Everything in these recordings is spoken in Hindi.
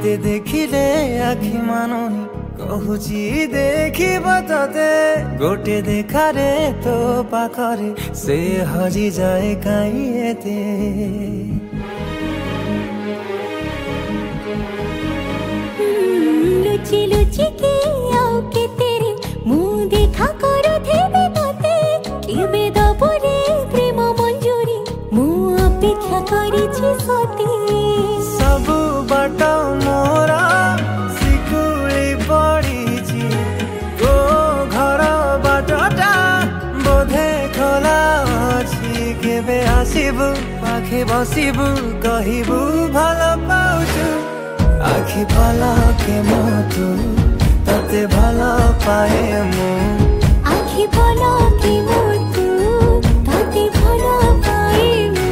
गोटे देखिले आखि मानुनी कहूची देखिब तते गोटे देखारे तो पाखरे से हजी जाए काई एते लुचि लुचि के आओ के तेरे मुँह देखा करो थे तते केबे दबरे प्रेम मंजूरी मुँह अपेक्षा करिछि सती सब बाट मोरा सिकुड़ी पड़ी तो घर बाटटा बोधे खोला अछि केबे आसिबु पाखे बसिबु कहिबु भल पाउछु आखि पलके मोतु तते भल पाए मु आखि पलके मोतु तते भल पाए मु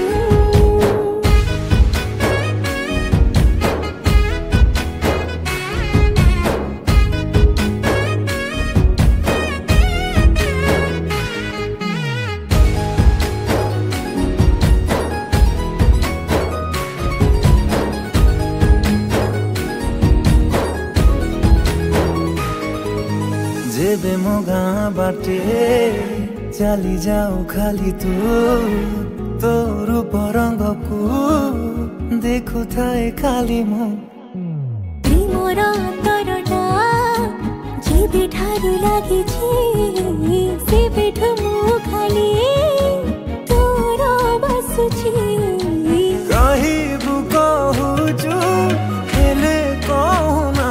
जेबे मो गाँ बाटे चली जाऊ खाली तू तो रूप रंग को देखु थाए खाली मु प्रेमर अंतरटा जेबे ठारू लागिछि सेबेठु मु खाली तोर बसुछि कहिबु कहूचु हेले कहूना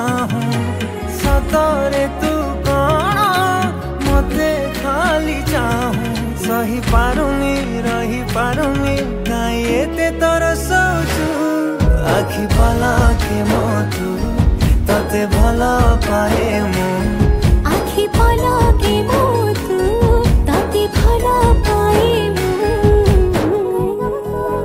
सतरे तू कौन मते खाली चाहूं सही पारुनी रही पारुनी काई एते तोर सोचु आखि पलके मोतु तते भल पाए मु